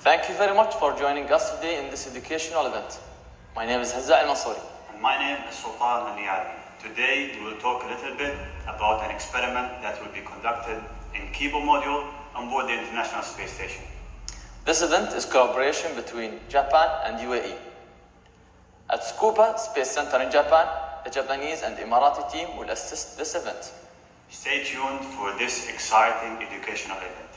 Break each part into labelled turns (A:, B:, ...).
A: Thank you very much for joining us today in this educational event. My name is Hazza Al-Mansouri.
B: And my name is Sultan Al-Niyadi. Today we will talk a little bit about an experiment that will be conducted in Kibo module on board the International Space Station.
A: This event is cooperation between Japan and UAE. At Tsukuba Space Center in Japan, the Japanese and Emirati team will assist this event.
B: Stay tuned for this exciting educational event.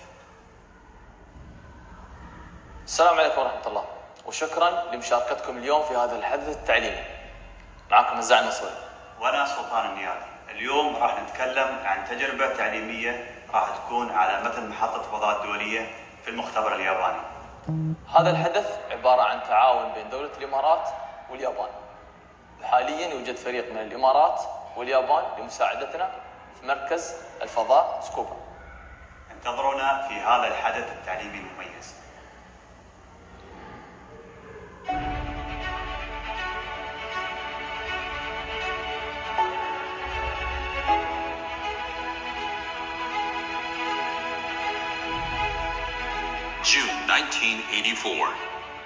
A: السلام عليكم ورحمة الله وشكرا لمشاركتكم اليوم في هذا الحدث التعليمي. معكم هزاع المنصوري.
B: وأنا سلطان النيادي. اليوم راح نتكلم عن تجربة تعليمية راح تكون على متن محطة الفضاء الدولية في المختبر الياباني.
A: هذا الحدث عبارة عن تعاون بين دولة الإمارات واليابان. حاليا يوجد فريق من الإمارات واليابان لمساعدتنا في مركز الفضاء تسكوبا.
B: انتظرونا في هذا الحدث التعليمي المميز.
C: June 1984.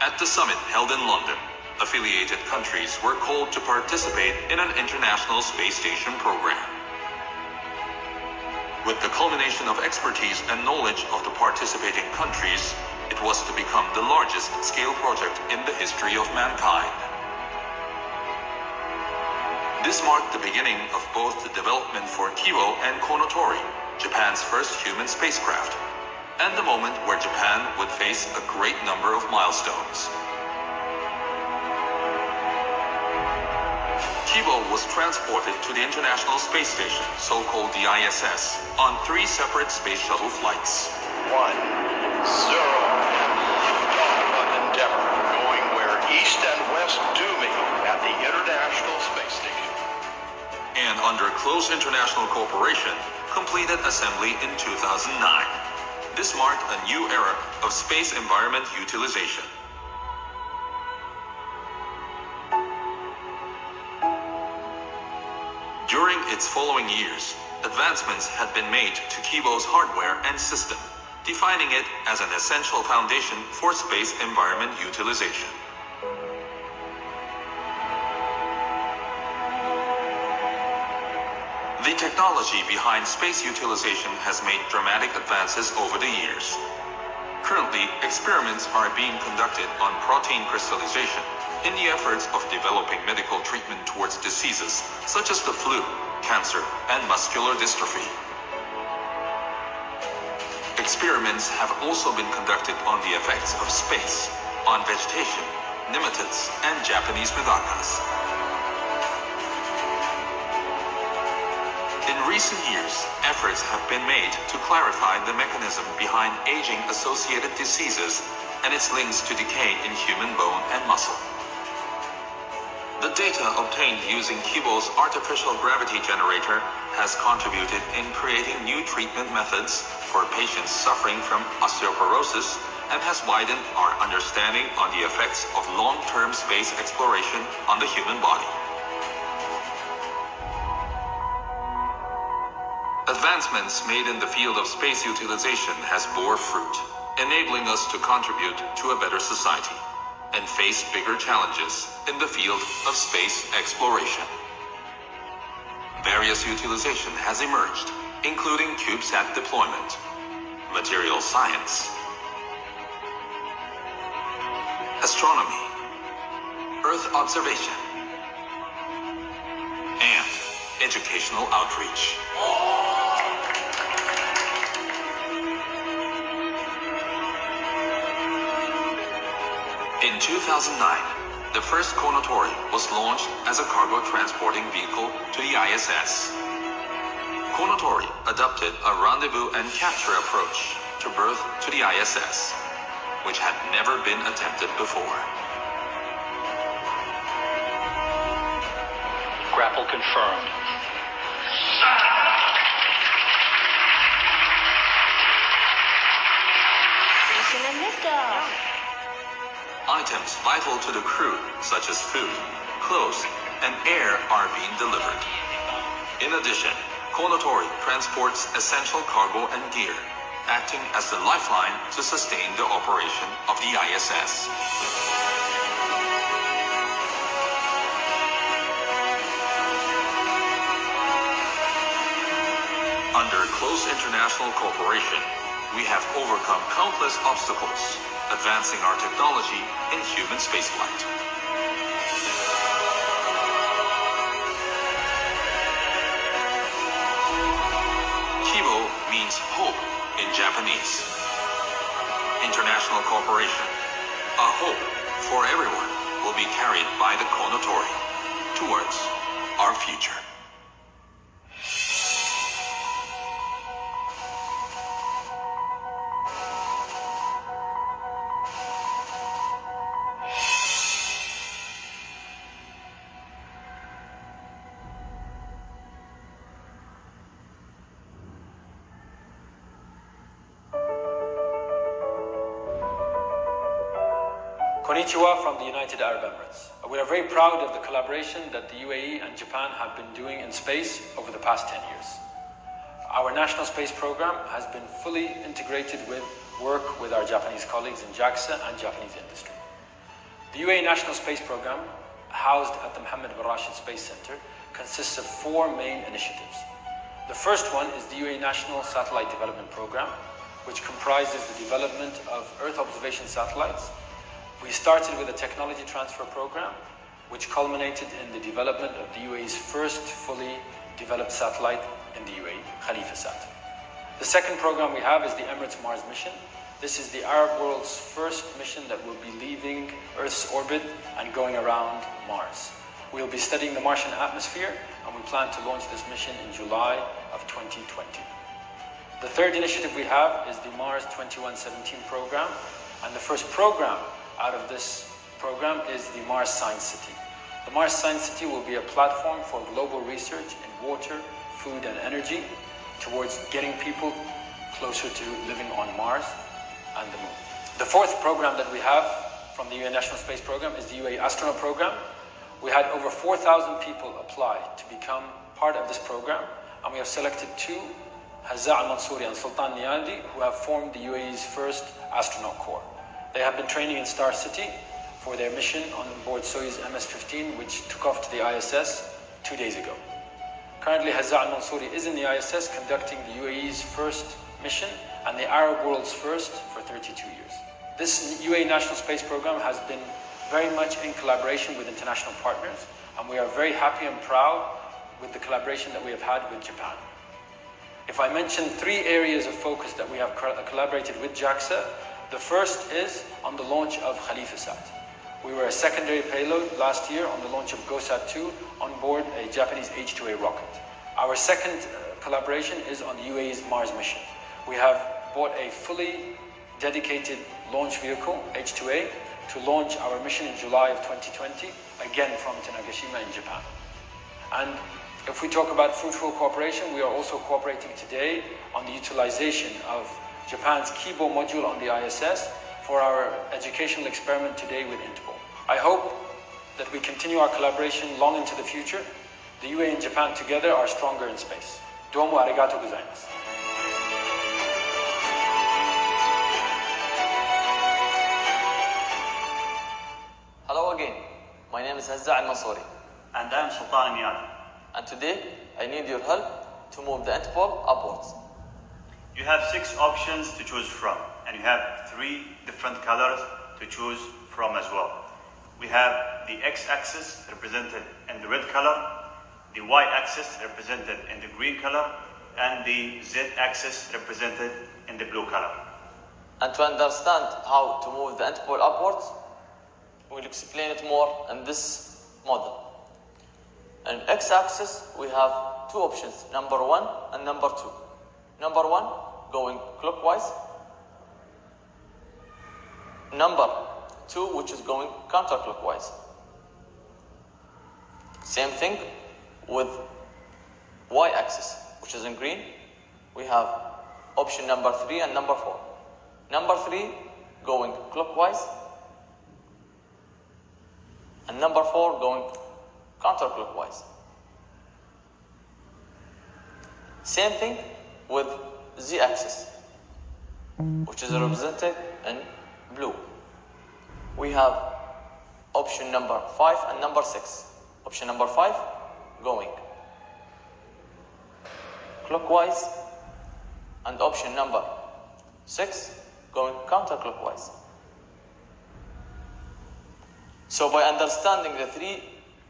C: At the summit held in London, affiliated countries were called to participate in an international space station program. With the culmination of expertise and knowledge of the participating countries, it was to become the largest scale project in the history of mankind. This marked the beginning of both the development for Kibo and Konotori, Japan's first human spacecraft, and the moment where Japan would face a great number of milestones. Kibo was transported to the International Space Station, so-called the ISS, on 3 separate space shuttle flights.
D: 1, 0, Talaba Endeavour, going where east and west do meet at the International Space Station.
C: And under close international cooperation, completed assembly in 2009. This marked a new era of space environment utilization. During its following years, advancements had been made to Kibo's hardware and system, defining it as an essential foundation for space environment utilization. The technology behind space utilization has made dramatic advances over the years. Currently, experiments are being conducted on protein crystallization in the efforts of developing medical treatment towards diseases such as the flu, cancer, and muscular dystrophy. Experiments have also been conducted on the effects of space, on vegetation, nematodes, and Japanese medakas. In recent years, efforts have been made to clarify the mechanism behind aging-associated diseases and its links to decay in human bone and muscle. The data obtained using Kibo's artificial gravity generator has contributed in creating new treatment methods for patients suffering from osteoporosis and has widened our understanding on the effects of long-term space exploration on the human body. Advancements made in the field of space utilization has bore fruit, enabling us to contribute to a better society and face bigger challenges in the field of space exploration. Various utilization has emerged, including CubeSat deployment, material science, astronomy, Earth observation, and educational outreach. In 2009, the first Konotori was launched as a cargo transporting vehicle to the ISS. Konotori adopted a rendezvous and capture approach to berth to the ISS, which had never been attempted before.
D: Grapple confirmed.
E: Mission and liftoff.
C: Items vital to the crew, such as food, clothes, and air are being delivered. In addition, Konotori transports essential cargo and gear, acting as the lifeline to sustain the operation of the ISS. Under close international cooperation, we have overcome countless obstacles, advancing our technology in human spaceflight. Kibo means hope in Japanese. International cooperation, a hope for everyone, will be carried by the Konotori towards our future.
F: Konnichiwa from the United Arab Emirates. We are very proud of the collaboration that the UAE and Japan have been doing in space over the past 10 years. Our national space program has been fully integrated with work with our Japanese colleagues in JAXA and Japanese industry. The UAE National Space Program, housed at the Mohammed bin Rashid Space Center, consists of 4 main initiatives. The first one is the UAE National Satellite Development Program, which comprises the development of Earth observation satellites. We started with a technology transfer program, which culminated in the development of the UAE's first fully developed satellite in the UAE, KhalifaSat. The second program we have is the Emirates Mars mission. This is the Arab world's first mission that will be leaving Earth's orbit and going around Mars. We'll be studying the Martian atmosphere, and we plan to launch this mission in July of 2020. The third initiative we have is the Mars 2117 program, and the first program out of this program is the Mars Science City. The Mars Science City will be a platform for global research in water, food and energy towards getting people closer to living on Mars and the Moon. The fourth program that we have from the UAE National Space Program is the UAE Astronaut Program. We had over 4,000 people apply to become part of this program, and we have selected 2, Hazza al-Mansouri and Sultan Nialdi, who have formed the UAE's first astronaut corps. They have been training in Star City for their mission on board Soyuz MS-15, which took off to the ISS 2 days ago. Currently, Hazza al-Mansouri is in the ISS conducting the UAE's first mission and the Arab world's first for 32 years. This UAE National Space Program has been very much in collaboration with international partners, and we are very happy and proud with the collaboration that we have had with Japan. If I mention 3 areas of focus that we have collaborated with JAXA, the first is on the launch of KhalifaSat. We were a secondary payload last year on the launch of GOSAT-2 on board a Japanese H-2A rocket. Our second collaboration is on the UAE's Mars mission. We have bought a fully dedicated launch vehicle, H-2A, to launch our mission in July of 2020, again from Tanegashima in Japan. And if we talk about fruitful cooperation, we are also cooperating today on the utilization of Japan's Kibo module on the ISS for our educational experiment today with Int-Ball. I hope that we continue our collaboration long into the future. The UAE and Japan together are stronger in space. Domo arigato gozaimasu.
A: Hello again. My name is Hazza al-Mansouri.
B: And I'm Sultan Nialdi.
A: And today, I need your help to move the Int-Ball upwards.
B: You have 6 options to choose from, and you have 3 different colors to choose from as well. We have the X-axis represented in the red color, the Y-axis represented in the green color, and the Z-axis represented in the blue color.
A: And to understand how to move the Int-Ball upwards, we'll explain it more in this model. On X-axis, we have 2 options, number 1 and number 2. Number 1, going clockwise. Number 2, which is going counterclockwise. Same thing with Y-axis, which is in green. We have option number 3 and number 4. Number 3, going clockwise. And number 4, going counterclockwise. Same thing with Z-axis. which is represented in blue. We have option number 5 and number 6. Option number 5 going clockwise, and option number 6 going counterclockwise. So by understanding the 3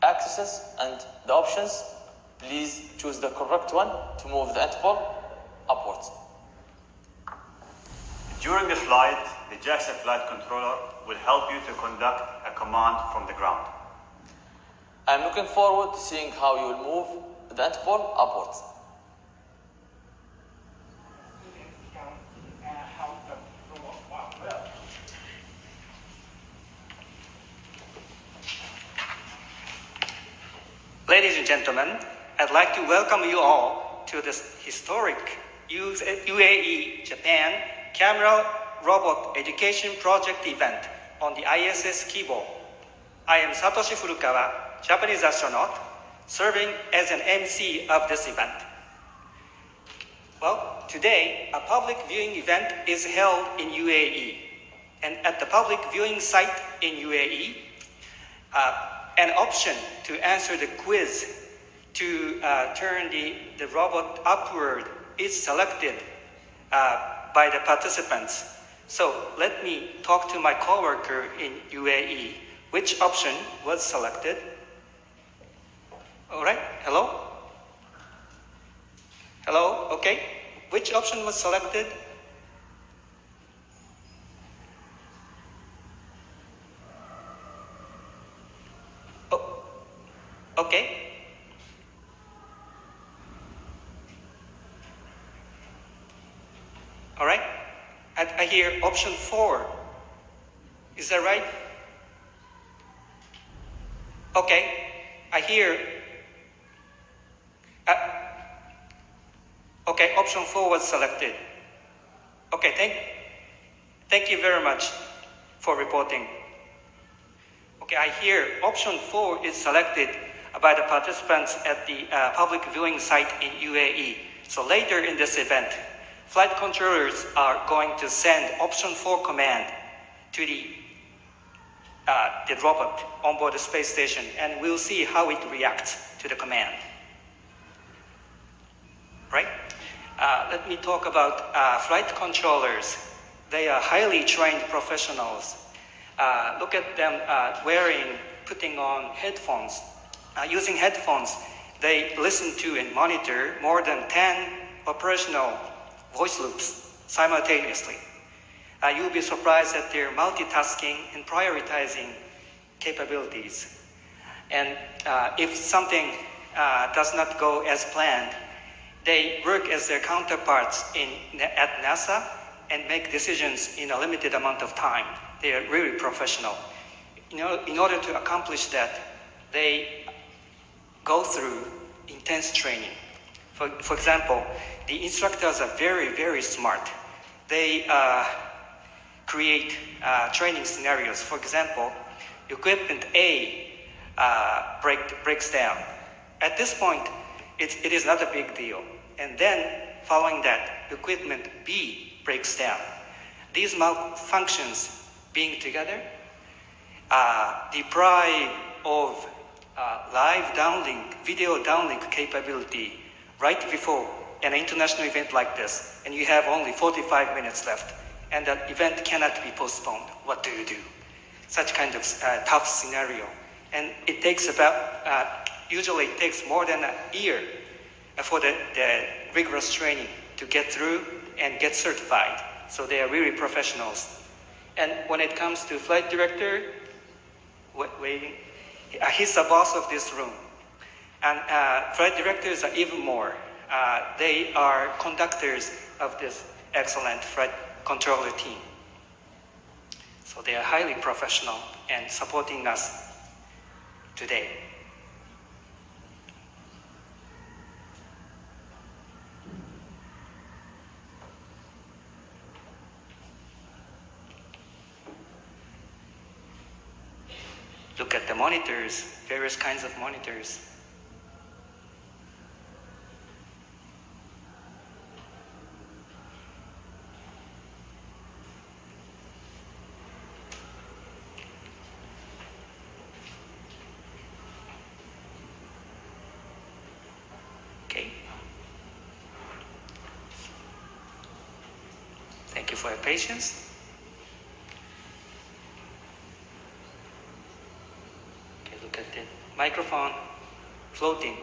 A: axes and the options, please choose the correct one to move the Int-Ball upwards.
B: During the flight, the JAXA flight controller will help you to conduct a command from the ground.
A: I'm looking forward to seeing how you will move the Int-Ball upwards.
G: Ladies and gentlemen, I'd like to welcome you all to this historic UAE Japan Camera Robot Education Project event on the ISS Kibo. I am Satoshi Furukawa, Japanese astronaut, serving as an MC of this event. Well, today, a public viewing event is held in UAE. And at the public viewing site in UAE, an option to answer the quiz to turn the robot upward is selected by the participants. So let me talk to my coworker in UAE. Which option was selected? All right, hello? Hello, okay. Which option was selected? Oh, okay. All right. I hear option 4. Is that right? Okay. I hear. Okay, option 4 was selected. Okay, thank you very much for reporting. Okay, I hear option 4 is selected by the participants at the public viewing site in UAE. So later in this event, flight controllers are going to send option 4 command to the robot on board the space station, and we'll see how it reacts to the command. Right? Let me talk about flight controllers. They are highly trained professionals. Look at them putting on headphones. Using headphones, they listen to and monitor more than 10 operational voice loops simultaneously. You'll be surprised at their multitasking and prioritizing capabilities. And if something does not go as planned, they work as their counterparts at NASA and make decisions in a limited amount of time. They are really professional. In order to accomplish that, they go through intense training. For example, the instructors are very, very smart. They create training scenarios. For example, equipment A breaks down. At this point, it is not a big deal. And then, following that, equipment B breaks down. These malfunctions being together deprive of live downlink, video downlink capability right before an international event like this, and you have only 45 minutes left, and that event cannot be postponed. What do you do? Such kind of tough scenario. And it takes usually it takes more than a year for the rigorous training to get through and get certified. So they are really professionals. And when it comes to flight director, he's the boss of this room. And flight directors are even more. They are conductors of this excellent flight controller team. So they are highly professional and supporting us today. Look at the monitors, various kinds of monitors. Thank you for your patience. Okay, look at the microphone floating.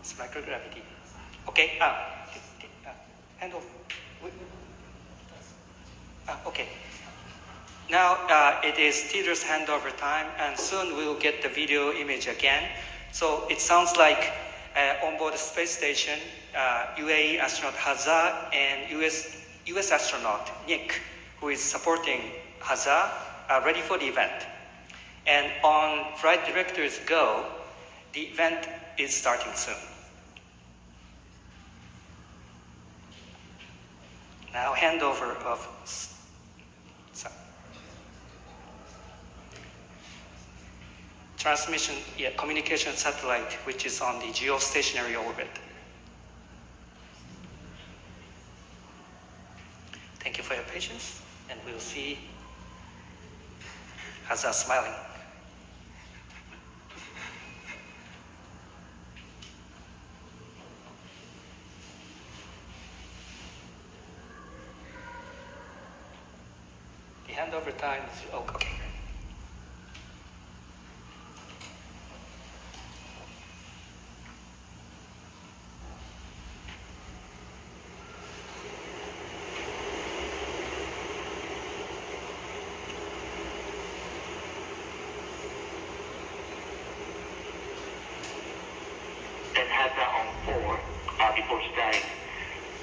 G: It's microgravity. Okay, hand off. Okay. Now it is Theodor's handover time, and soon we will get the video image again. So it sounds like on board the space station, UAE astronaut Hazza and US astronaut Nick, who is supporting Hazza, are ready for the event. And on Flight Director's Go, the event is starting soon. Now handover of transmission, communication satellite, which is on the geostationary orbit. Thank you for your patience, and we'll see Hazza smiling. The handover time is okay.
H: Before starting,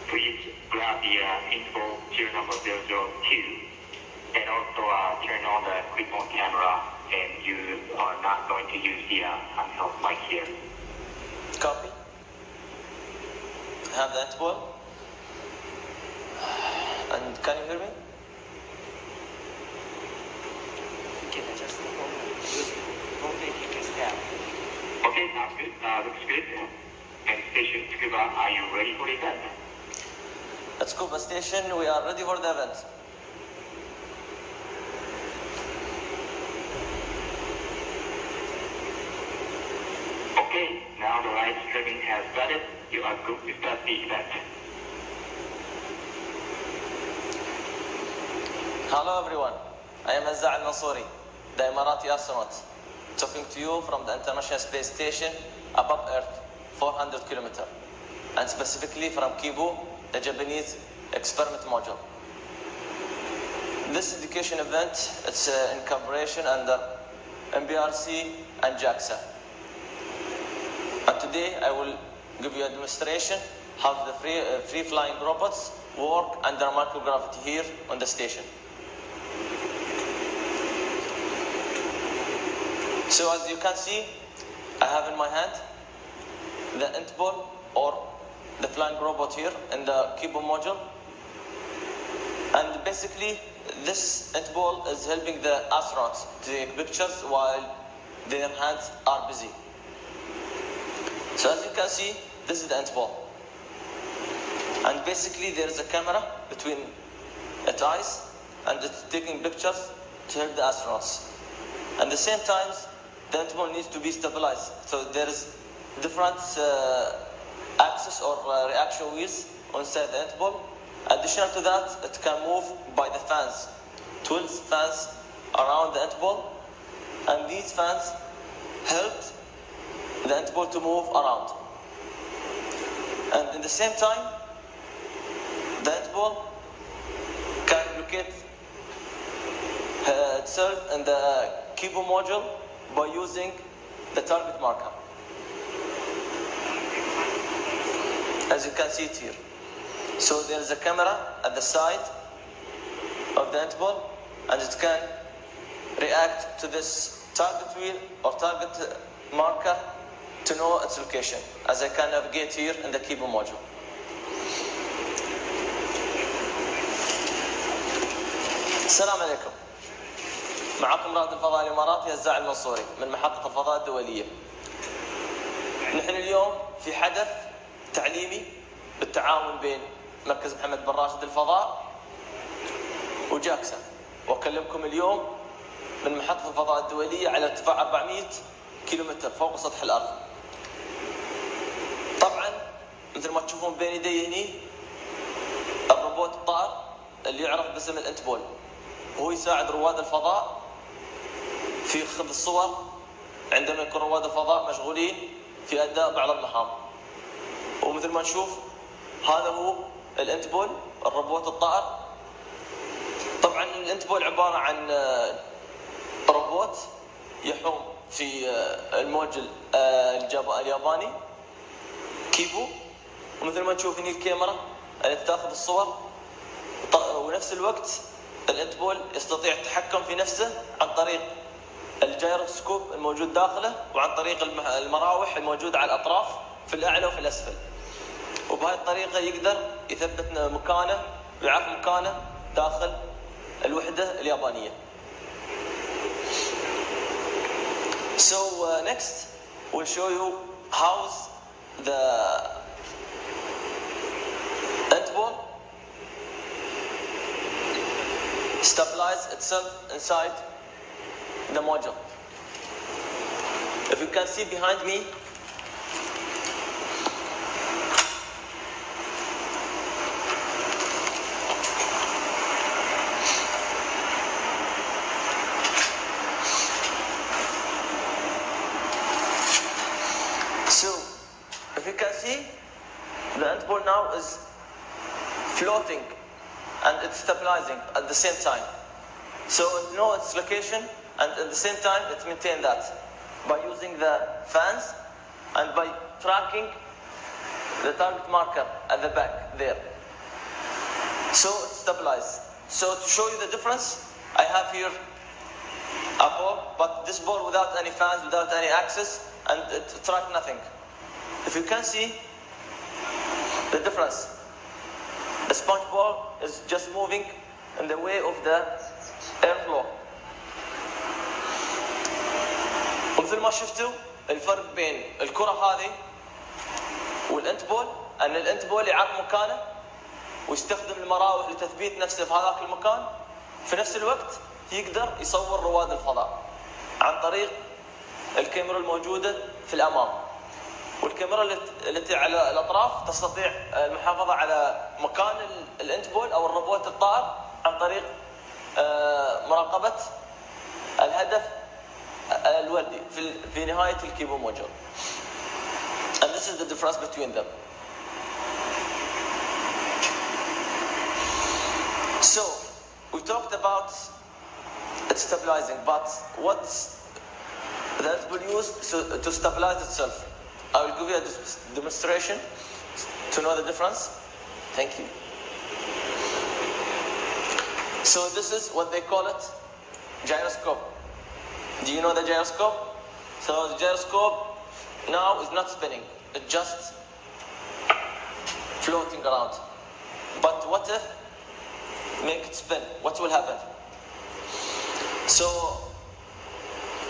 H: please grab the Int-Ball serial number 002 and also turn on the quick on camera, and you are not going to use the handheld mic here.
A: Copy. Have the Int-Ball. And can you hear me?
G: Can I just rotate you can stand?
H: Okay, sounds good. Looks good. And Station Scuba, are you ready for the event?
A: At Scuba Station, we are ready for the event.
H: Okay, now the live streaming has started. You are good to start the event.
A: Hello everyone, I am Hazza al-Mansouri, the Emirati astronaut, talking to you from the International Space Station above Earth. 400 kilometers, and specifically from Kibu, the Japanese experiment module. This education event is in cooperation under MBRC and JAXA. And today I will give you a demonstration how the free flying robots work under microgravity here on the station. So as you can see, I have in my hand the Int-Ball or the flying robot here in the Kibu module, and basically this Int-Ball is helping the astronauts to take pictures while their hands are busy. So as you can see, this is the Int-Ball, and basically there is a camera between its eyes and it's taking pictures to help the astronauts. At the same time, the Int-Ball needs to be stabilized, so there is different axis or reaction wheels inside the Int-Ball. Additional to that, it can move by the fans, 12 fans around the Int-Ball, and these fans help the Int-Ball to move around. And in the same time, the Int-Ball can locate itself in the Kibu module by using the target marker. As you can see it here. So there is a camera at the side of the Int-Ball, and it can react to this target wheel or target marker to know its location, as I can navigate here in the Kibu module. السلام عليكم. معكم رائد الفضاء الإماراتي هزاع المنصوري من محطة الفضاء الدولية. نحن اليوم في حدث تعليمي بالتعاون بين مركز محمد بن راشد الفضاء وجاكسا، وأكلمكم اليوم من محطة الفضاء الدولية على ارتفاع 400 كيلومتر فوق سطح الأرض. طبعا مثل ما تشوفون بين يدي هني الروبوت الطائر اللي يعرف باسم الانت-بول، وهو يساعد رواد الفضاء في أخذ الصور عندما يكون رواد الفضاء مشغولين في أداء بعض المهام. ومثل ما نشوف هذا هو الانت-بول الروبوت الطائر. طبعا الانت-بول عبارة عن روبوت يحوم في الموج الياباني كيبو، ومثل ما نشوف هني الكاميرا التي تاخذ الصور، ونفس الوقت الانت-بول يستطيع التحكم في نفسه عن طريق الجيروسكوب الموجود داخله، وعن طريق المراوح الموجودة على الأطراف في الأعلى وفي الأسفل. وبهذه الطريقة يقدر يثبت مكانه ويعرف مكانه داخل الوحدة اليابانية. So next we'll show you how the Int-Ball stabilize itself inside the module. If you can see behind me, the Int-Ball now is floating and it's stabilizing at the same time. So it knows its location and at the same time it maintains that by using the fans and by tracking the target marker at the back there. So it's stabilized. So to show you the difference, I have here a ball, but this ball without any fans, without any access, and it tracks nothing. If you can see the difference, the sponge ball is just moving in the way of the airflow. ومثل ما شفتوا الفرق بين الكرة هذه والانت-بول، أن الانت-بول يعرف مكانه ويستخدم المراوح لتثبيت نفسه في هذاك المكان، في نفس الوقت يقدر يصور رواد الفضاء عن طريق الكاميرا الموجودة في الأمام، والكاميرا التي على الأطراف تستطيع المحافظة على مكان الانت-بول أو الروبوت الطائر عن طريق مراقبة الهدف الوردي في نهاية الكيبو موجود. And this is the difference between them. So we talked about it stabilizing, but what the Int-Ball used to stabilize itself? I will give you a demonstration to know the difference. Thank you. So this is what they call it, gyroscope. Do you know the gyroscope? So the gyroscope now is not spinning, it's just floating around. But what if make it spin? What will happen? So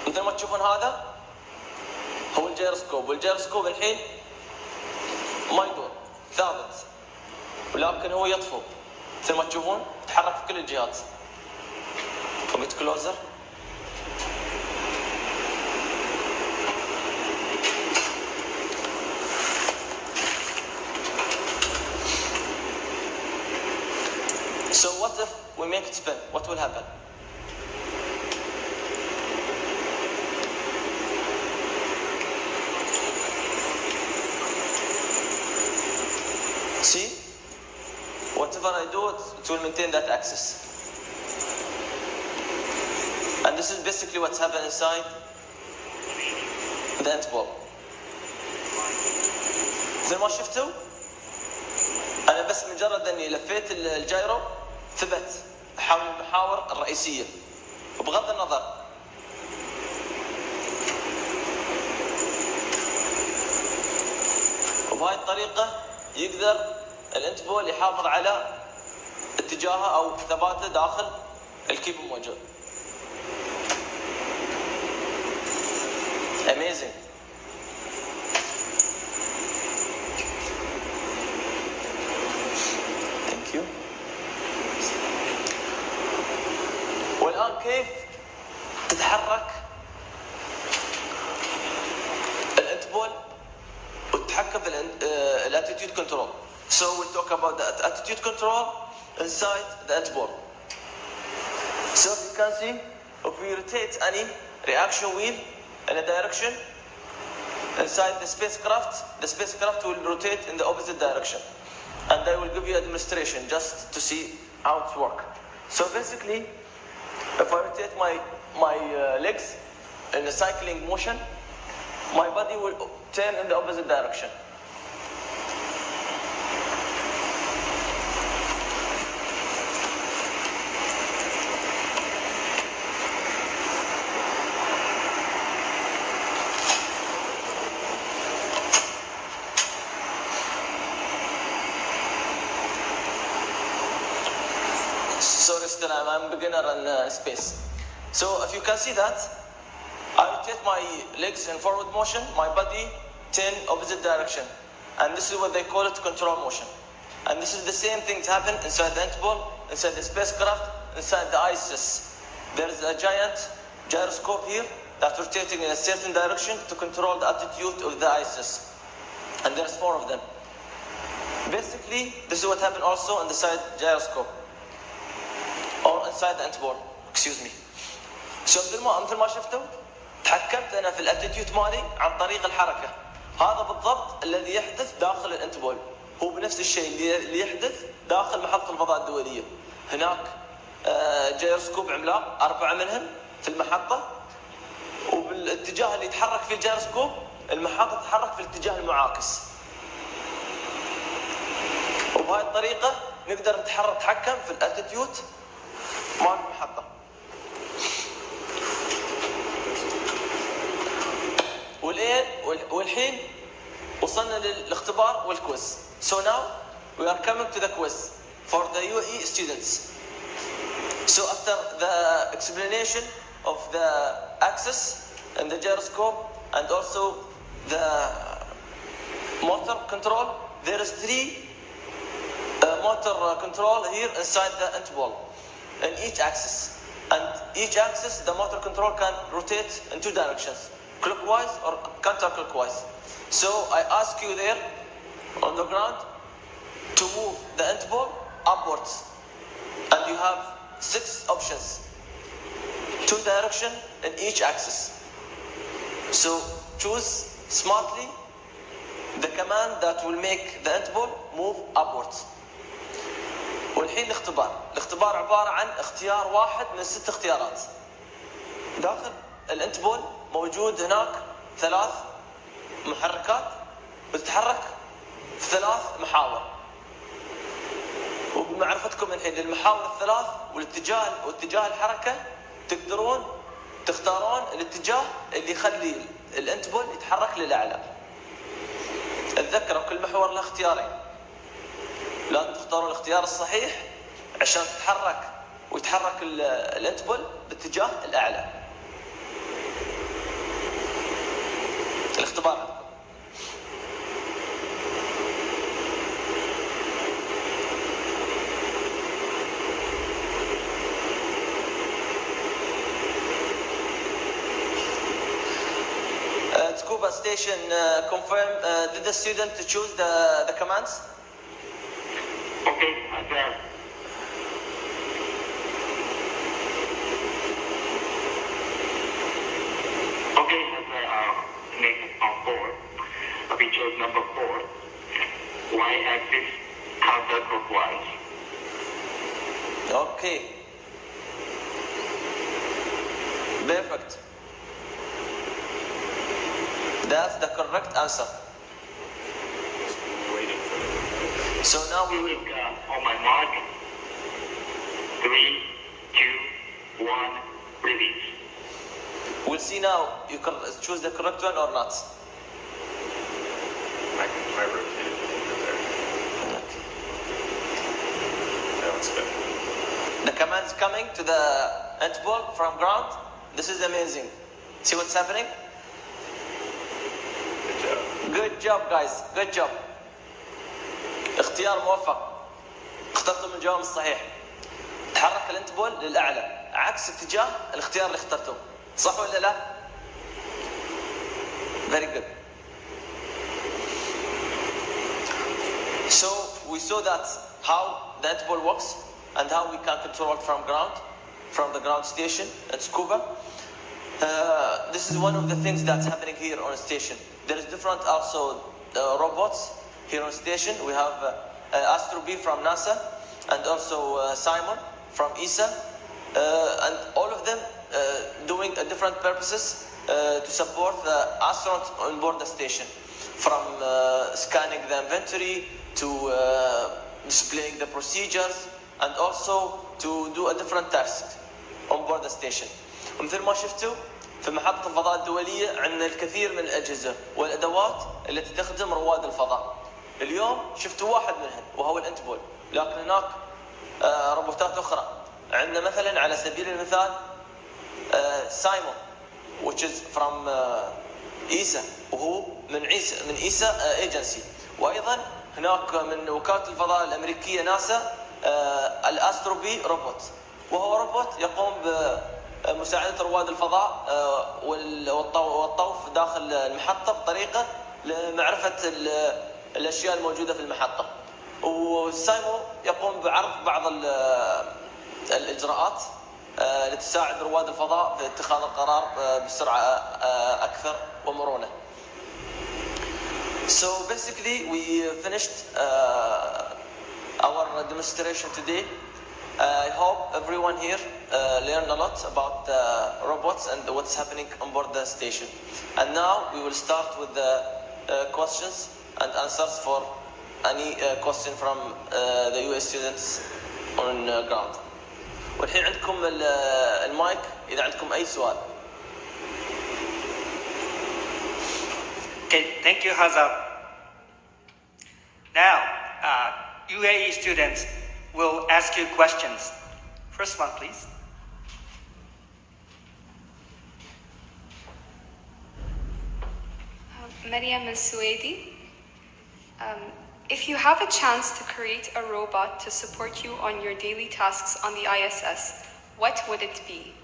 A: مثل ما تشوفون هذا هو الجيروسكوب، والجيروسكوب الحين ما يدور ثابت، ولكن هو يطفو مثل ما تشوفون يتحرك في كل الجهات. Come it closer. So what if we make it spin? What will happen? See? Whatever I do, it will maintain that axis. And this is basically what's happening inside the Int-Ball. زي ما شفتوا أنا بس مجرد أني لفيت الجايرو ثبت حول المحاور الرئيسية، وبغض النظر وبهاي الطريقة يقدر الانت-بول يحافظ على اتجاهه أو ثباته داخل الكيب الموجود. Amazing. Thank you. والآن كيف تتحرك الانت-بول وتتحكم في الاتيتيود كنترول. So we'll talk about that. Attitude control inside the Int-Ball. So you can see, if we rotate any reaction wheel in a direction inside the spacecraft will rotate in the opposite direction. And I will give you a demonstration just to see how it works. So basically, if I rotate my legs in a cycling motion, my body will turn in the opposite direction. Sorry, still I'm a beginner in space. So if you can see that, I rotate my legs in forward motion, my body turn opposite direction. And this is what they call it control motion. And this is the same thing that happen inside the Int-Ball, inside the spacecraft, inside the ISS. There is a giant gyroscope here that's rotating in a certain direction to control the attitude of the ISS. And there's 4 of them. Basically, this is what happened also on the side gyroscope. Or inside the Int-Ball, excuse me. So مثل ما شفتوا تحكمت انا في الاتيتيود مالي عن طريق الحركه. هذا بالضبط الذي يحدث داخل الانت-بول. هو بنفس الشيء اللي يحدث داخل محطه الفضاء الدوليه. هناك جيروسكوب عملاق 4 منهم في المحطه، وبالاتجاه اللي يتحرك فيه الجيروسكوب المحطه تتحرك في الاتجاه المعاكس. وبهاي الطريقه نقدر نتحكم في الاتيتيود مال المحطه. والحين وصلنا للاختبار والكويز. So now we are coming to the quiz for the UAE students. So after the explanation of the axis and the gyroscope and also the motor control, there is 3 motor control here inside the Int-Ball in each axis. And each axis, the motor control can rotate in 2 directions, clockwise or counterclockwise. So I ask you there on the ground to move the Int-Ball upwards. And you have 6 options, 2 directions in each axis. So choose smartly the command that will make the Int-Ball move upwards. والحين الاختبار عبارة عن اختيار واحد من 6 اختيارات. داخل الانت-بول موجود هناك 3 محركات بتتحرك في 3 محاور. وبمعرفتكم الحين المحاور ال3 واتجاه الحركة تقدرون تختارون الاتجاه اللي يخلي الانت-بول يتحرك للأعلى. اتذكروا كل محور له اختيارين. لازم تختاروا الاختيار الصحيح عشان يتحرك الانت-بول باتجاه الأعلى. الاختبار عندكم. Tsukuba station confirm. Did the student choose the commands?
H: Okay, there. Okay, next on 4. We chose number 4. Y-axis counterclockwise.
A: Okay. Perfect. That's the correct answer. So now we will
H: on my mark. 3, 2, 1, release.
A: We'll see now. You can choose the correct one or not.
C: I rotated it there.
A: Okay.
C: That one's good.
A: The command is coming to the Int-Ball from ground. This is amazing. See what's happening?
C: Good job.
A: Good job, guys. Good job. اختيار موفق. اخترتم الجواب الصحيح. تحرك الانت-بول للأعلى عكس اتجاه الاختيار اللي اخترته. صح ولا لا؟ Very good. So we saw that how the Int-Ball works and how we can control it from the ground station at Scuba. This is one of the things that's happening here on the station. There is different also robots here on station. We have Astro B from NASA and also Simon from ESA, and all of them doing different purposes to support the astronauts on board the station, from scanning the inventory to displaying the procedures and also to do a different task on board the station. ومثل ما شفتوا في محطة الفضاء الدولية عندنا الكثير من الأجهزة والأدوات التي تخدم رواد الفضاء. اليوم شفتوا واحد منهن وهو الإنت-بول، لكن هناك روبوتات أخرى. عندنا مثلا على سبيل المثال سايمون which is from ESA وهو من ESA agency، وأيضا هناك من وكالة الفضاء الأمريكية ناسا الأسترو بي روبوت، وهو روبوت يقوم بمساعدة رواد الفضاء والطوف داخل المحطة بطريقة لمعرفة الأشياء الموجودة في المحطة. والسايمو يقوم بعرض بعض الإجراءات لتساعد رواد الفضاء في اتخاذ القرار بسرعة أكثر ومرونة. So basically we finished our demonstration today. I hope everyone here learned a lot about robots and what's happening on board the station. And now we will start with the questions and answers for any question from the US students on ground. والحين عندكم المايك إذا عندكم أي سؤال.
G: Okay, thank you, Hazab. Now, UAE students will ask you questions. First one, please.
I: Mariam al-Suwaidi. If you have a chance to create a robot to support you on your daily tasks on the ISS, what would it be?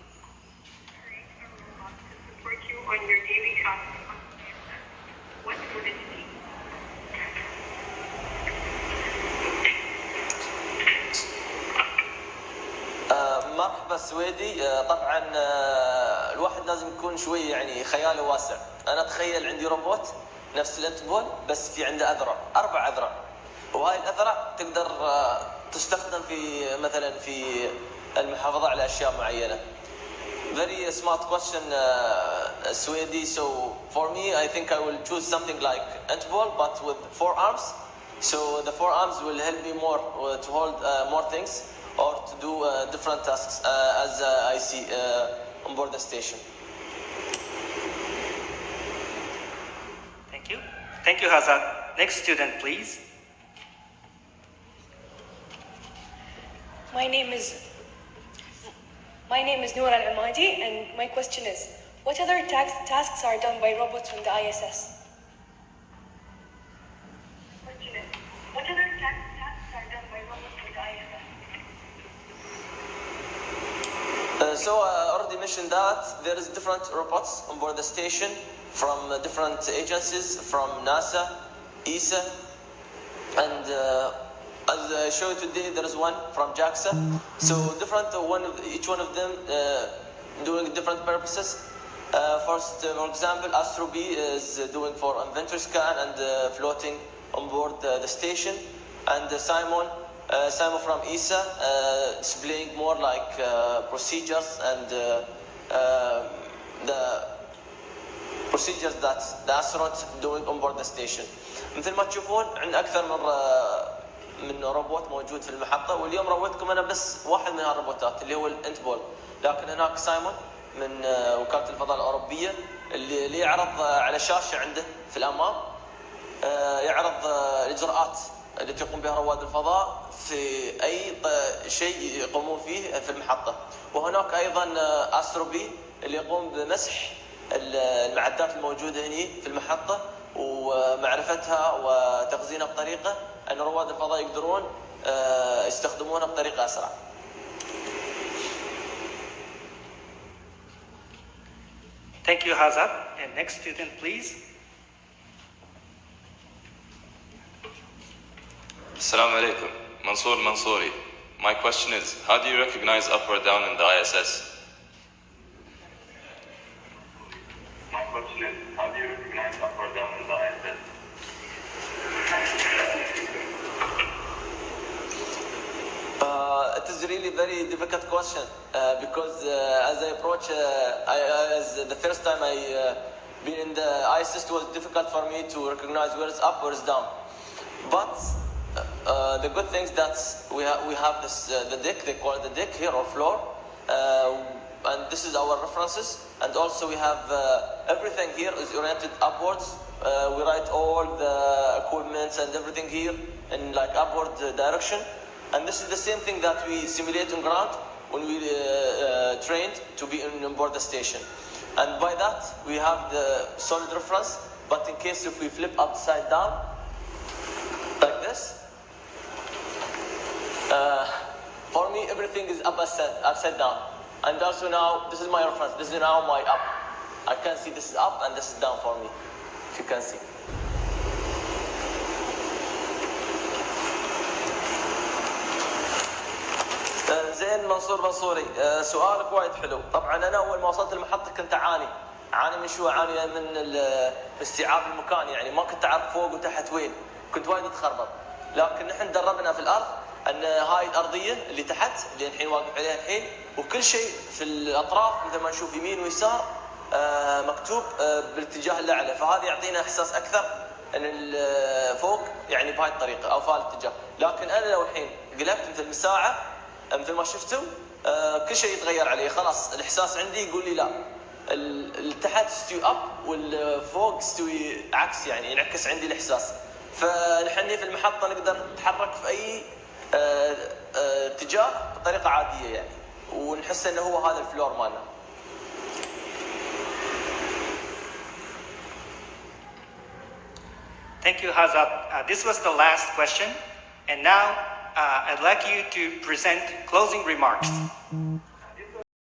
J: Create a robot to support you on your daily tasks on the ISS. What would it be?
A: مرحبا سويدي. طبعا الواحد لازم يكون شوي يعني خياله واسع. انا اتخيل عندي روبوت نفس الانت-بول بس في عنده اذرع، 4 اذرع، وهاي الاذرع تقدر تستخدم في مثلا في المحافظه على اشياء معينه. Very smart question, Swedi. So for me, I think I will choose something like Int-Ball, but with 4 arms. So the 4 arms will help me more to hold more things or to do different tasks as I see on board the station.
G: Thank you. Thank you, Hazan. Next student, please.
K: My name is Noor Al-Amadi, and my question is, what other tasks are done by robots on the ISS?
J: What other tasks are done by robots on the ISS?
A: So I already mentioned that there is different robots on board the station from different agencies, from NASA, ESA, and as I showed today, there is one from JAXA. So different, each one of them doing different purposes. First, for example, Astro B is doing for inventory scan and floating on board the station, and Simon from ESA displaying more like procedures and the procedures that the astronauts doing on board the station. مثل ما تشوفون عندنا أكثر من روبوت موجود في المحطة، واليوم رويتكم أنا بس واحد من هالروبوتات اللي هو الانت-بول، لكن هناك سايمون من وكالة الفضاء الأوروبية اللي يعرض على شاشة عنده في الأمام يعرض الإجراءات التي يقوم بها رواد الفضاء في أي شيء يقومون فيه في المحطة. وهناك أيضا أسترو بي اللي يقوم بمسح المعدات الموجودة هنا في المحطة ومعرفتها وتخزينها بطريقة أن رواد الفضاء يقدرون يستخدمونها بطريقة أسرع.
G: Thank you, Hazab. And next student, please.
L: السلام عليكم. Mansoor Mansouri. My question is, how do you recognize up or down in the ISS?
H: My question is, how do you recognize up or down in the ISS?
A: It is really very difficult question because as I approach, as the first time I been in the ISS, it was difficult for me to recognize where it's up, where it's down. But the good thing is that we have this the deck, they call it the deck here, or floor, and this is our references, and also we have everything here is oriented upwards. We write all the equipments and everything here in like upward direction, and this is the same thing that we simulate on ground when we trained to be on board the station. And by that we have the solid reference, but in case if we flip upside down like this, for me everything is upside down. And also now this is my reference, this is now my up. I can see this is up and this is down for me, if you can see. زين منصور منصوري، سؤالك وايد حلو. طبعا انا اول ما وصلت المحطه كنت اعاني من شو؟ اعاني من استيعاب المكان، يعني ما كنت اعرف فوق وتحت وين، كنت وايد اتخربط. لكن نحن دربنا في الارض ان هاي الارضيه اللي تحت اللي الحين واقف عليها الحين، وكل شيء في الاطراف مثل ما نشوف يمين ويسار مكتوب بالاتجاه الاعلى، فهذا يعطينا احساس اكثر ان فوق يعني بهاي الطريقه او في هذا الاتجاه. لكن انا لو الحين قلبت مثل الساعه مثل ما شفتوا كل شيء يتغير عليه، خلاص الاحساس عندي يقول لي لا، اللي تحت استوي اب والفوق استوي عكس، يعني ينعكس عندي الاحساس. فنحن في المحطه نقدر نتحرك في اي اتجاه بطريقه عاديه يعني، ونحس انه هو هذا الفلور مالنا.
G: Thank you, Hazab. This was the last question, and now I'd like you to present closing remarks.